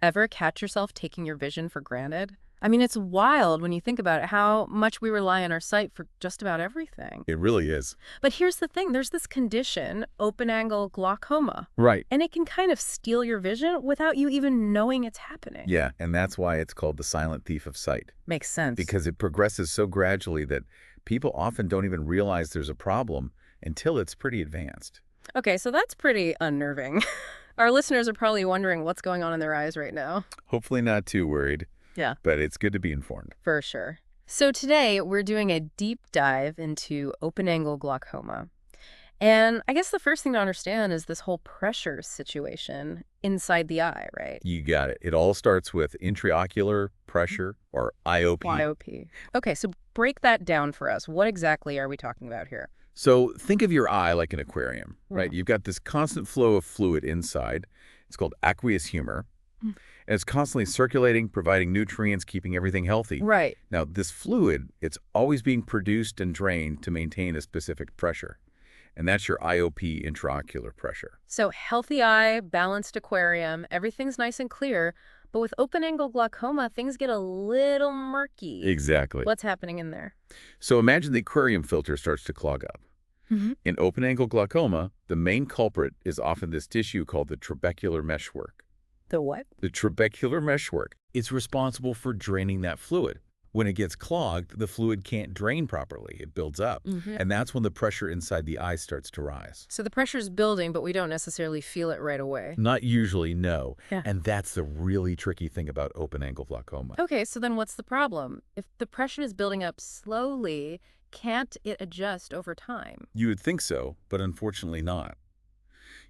Ever catch yourself taking your vision for granted? I mean, it's wild when you think about it, how much we rely on our sight for just about everything. It really is. But here's the thing, there's this condition, open-angle glaucoma, Right. and it can kind of steal your vision without you even knowing it's happening. Yeah, and that's why it's called the silent thief of sight, Makes sense. because it progresses so gradually that people often don't even realize there's a problem until it's pretty advanced. Okay, so that's pretty unnerving. Our listeners are probably wondering what's going on in their eyes right now. Hopefully not too worried, Yeah, but it's good to be informed. for sure. So today we're doing a deep dive into open-angle glaucoma. And I guess the first thing to understand is this whole pressure situation inside the eye, right? You got it. It all starts with intraocular pressure, or IOP. YOP. Okay, so break that down for us. What exactly are we talking about here? So think of your eye like an aquarium, right? Mm. You've got this constant flow of fluid inside. It's called aqueous humor. Mm. And it's constantly circulating, providing nutrients, keeping everything healthy. Right. Now, this fluid, it's always being produced and drained to maintain a specific pressure. And that's your IOP, intraocular pressure. So healthy eye, balanced aquarium, everything's nice and clear. But with open-angle glaucoma, things get a little murky. Exactly. What's happening in there? So imagine the aquarium filter starts to clog up. Mm-hmm. In open-angle glaucoma, the main culprit is often this tissue called the trabecular meshwork. The what? The trabecular meshwork is responsible for draining that fluid. When it gets clogged, the fluid can't drain properly. It builds up. Mm-hmm. And that's when the pressure inside the eye starts to rise. So the pressure's building, but we don't necessarily feel it right away. Not usually, no. Yeah. And that's the really tricky thing about open-angle glaucoma. Okay, so then what's the problem? If the pressure is building up slowly, can't it adjust over time? You would think so, but unfortunately not.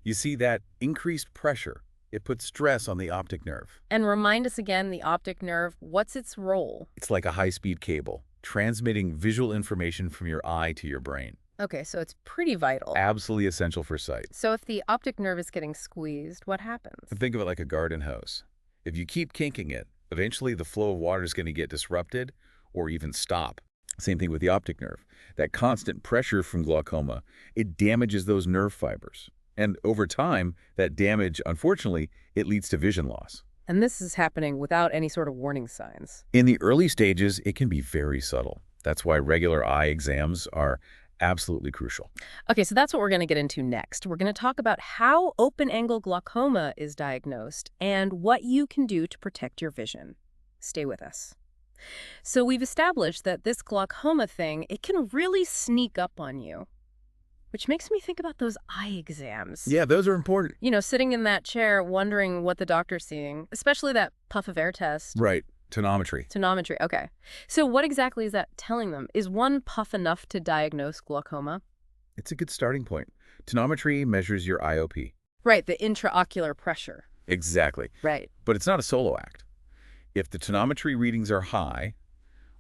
You see, that increased pressure, it puts stress on the optic nerve. And remind us again, the optic nerve, what's its role? It's like a high-speed cable, transmitting visual information from your eye to your brain. Okay, so it's pretty vital. Absolutely essential for sight. So if the optic nerve is getting squeezed, what happens? Think of it like a garden hose. If you keep kinking it, eventually the flow of water is going to get disrupted or even stop. Same thing with the optic nerve. That constant pressure from glaucoma, it damages those nerve fibers. And over time, that damage, unfortunately, it leads to vision loss. And this is happening without any sort of warning signs. In the early stages, it can be very subtle. That's why regular eye exams are absolutely crucial. Okay, so that's what we're going to get into next. We're going to talk about how open-angle glaucoma is diagnosed and what you can do to protect your vision. Stay with us. So we've established that this glaucoma thing, it can really sneak up on you. Which makes me think about those eye exams. Yeah, those are important. You know, sitting in that chair wondering what the doctor's seeing, especially that puff of air test. Right. Tonometry. Tonometry, okay. So what exactly is that telling them? Is one puff enough to diagnose glaucoma? It's a good starting point. Tonometry measures your IOP. Right, the intraocular pressure. Exactly. Right. But it's not a solo act. If the tonometry readings are high,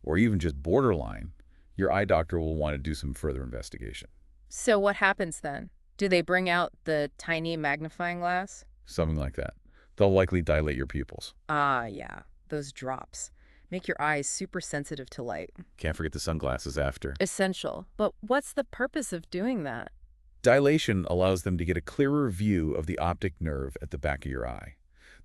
or even just borderline, your eye doctor will want to do some further investigation. So what happens then? Do they bring out the tiny magnifying glass? Something like that. They'll likely dilate your pupils. Ah, yeah, those drops. Make your eyes super sensitive to light. Can't forget the sunglasses after. Essential. But what's the purpose of doing that? Dilation allows them to get a clearer view of the optic nerve at the back of your eye.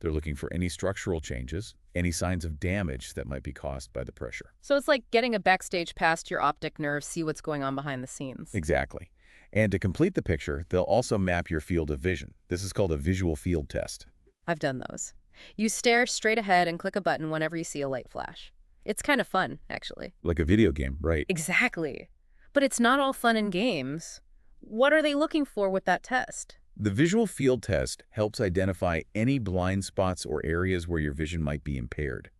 They're looking for any structural changes, any signs of damage that might be caused by the pressure. So it's like getting a backstage pass to your optic nerve, see what's going on behind the scenes. Exactly. And to complete the picture, they'll also map your field of vision. This is called a visual field test. I've done those. You stare straight ahead and click a button whenever you see a light flash. It's kind of fun, actually. Like a video game, right? Exactly. But it's not all fun and games. What are they looking for with that test? The visual field test helps identify any blind spots or areas where your vision might be impaired.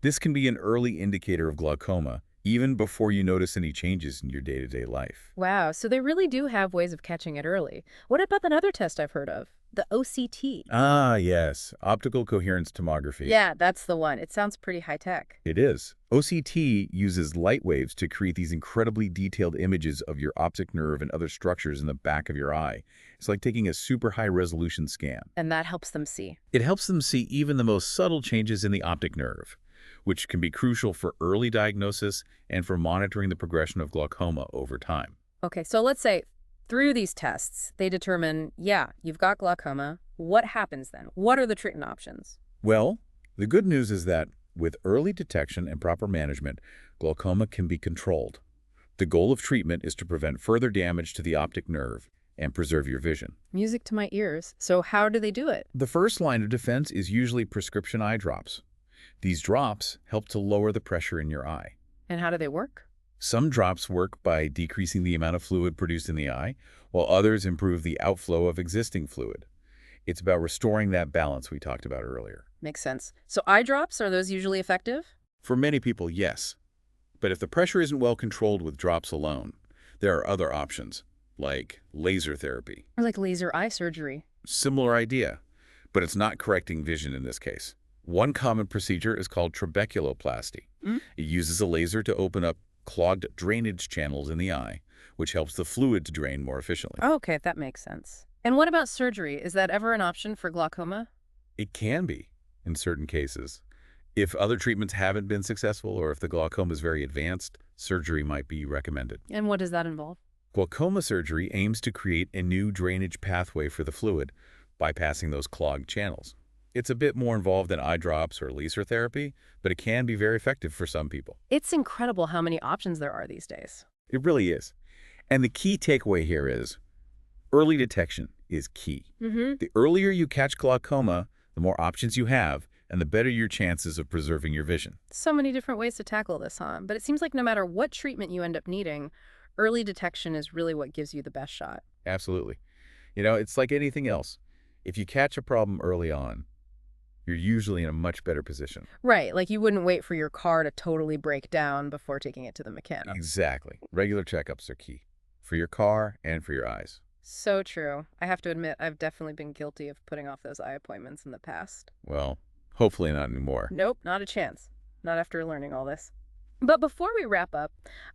This can be an early indicator of glaucoma, even before you notice any changes in your day-to-day life. Wow, so they really do have ways of catching it early. What about another test I've heard of? The OCT. Ah, yes. Optical coherence tomography. Yeah, that's the one. It sounds pretty high-tech. It is. OCT uses light waves to create these incredibly detailed images of your optic nerve and other structures in the back of your eye. It's like taking a super high-resolution scan. And that helps them see. It helps them see even the most subtle changes in the optic nerve, which can be crucial for early diagnosis and for monitoring the progression of glaucoma over time. Okay, so let's say through these tests, they determine, yeah, you've got glaucoma. What happens then? What are the treatment options? Well, the good news is that with early detection and proper management, glaucoma can be controlled. The goal of treatment is to prevent further damage to the optic nerve and preserve your vision. Music to my ears. So how do they do it? The first line of defense is usually prescription eye drops. These drops help to lower the pressure in your eye. And how do they work? Some drops work by decreasing the amount of fluid produced in the eye, while others improve the outflow of existing fluid. It's about restoring that balance we talked about earlier. Makes sense. So eye drops, are those usually effective? For many people, yes. But if the pressure isn't well controlled with drops alone, there are other options, like laser therapy. Or like laser eye surgery? Similar idea, but it's not correcting vision in this case. One common procedure is called trabeculoplasty. It uses a laser to open up clogged drainage channels in the eye, which helps the fluid to drain more efficiently. Oh, okay, that makes sense. And what about surgery? Is that ever an option for glaucoma? It can be, in certain cases. If other treatments haven't been successful or if the glaucoma is very advanced, surgery might be recommended. And what does that involve? Glaucoma surgery aims to create a new drainage pathway for the fluid, bypassing those clogged channels. It's a bit more involved than eye drops or laser therapy, but it can be very effective for some people. It's incredible how many options there are these days. It really is. And the key takeaway here is early detection is key. The earlier you catch glaucoma, the more options you have, and the better your chances of preserving your vision. So many different ways to tackle this, huh? But it seems like no matter what treatment you end up needing, early detection is really what gives you the best shot. Absolutely. You know, it's like anything else. If you catch a problem early on, you're usually in a much better position. Right, like you wouldn't wait for your car to totally break down before taking it to the mechanic. Exactly. Regular checkups are key for your car and for your eyes. So true. I have to admit, I've definitely been guilty of putting off those eye appointments in the past. Well, hopefully not anymore. Nope, not a chance. Not after learning all this. But before we wrap up,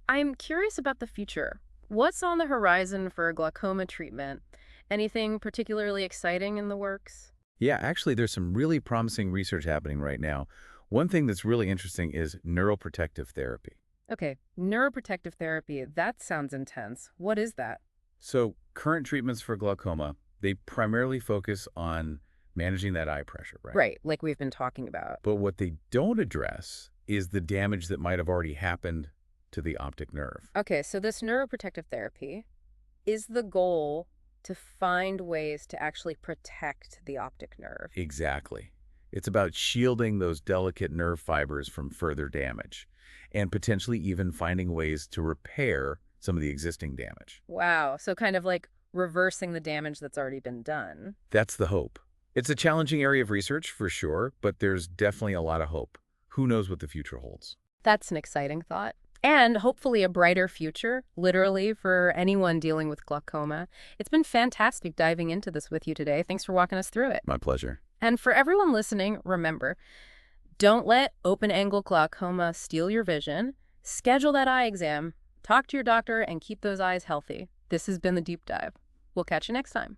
I'm curious about the future. What's on the horizon for glaucoma treatment? Anything particularly exciting in the works? Yeah, actually, there's some really promising research happening right now. One thing that's really interesting is neuroprotective therapy. Okay, neuroprotective therapy, that sounds intense. What is that? So current treatments for glaucoma, they primarily focus on managing that eye pressure, right? Right, like we've been talking about. But what they don't address is the damage that might have already happened to the optic nerve. Okay, so this neuroprotective therapy, is the goal to find ways to actually protect the optic nerve? Exactly. It's about shielding those delicate nerve fibers from further damage and potentially even finding ways to repair some of the existing damage. Wow, so kind of like reversing the damage that's already been done. That's the hope. It's a challenging area of research for sure, but there's definitely a lot of hope. Who knows what the future holds? That's an exciting thought. And hopefully a brighter future, literally, for anyone dealing with glaucoma. It's been fantastic diving into this with you today. Thanks for walking us through it. My pleasure. And for everyone listening, remember, don't let open-angle glaucoma steal your vision. Schedule that eye exam, talk to your doctor, and keep those eyes healthy. This has been The Deep Dive. We'll catch you next time.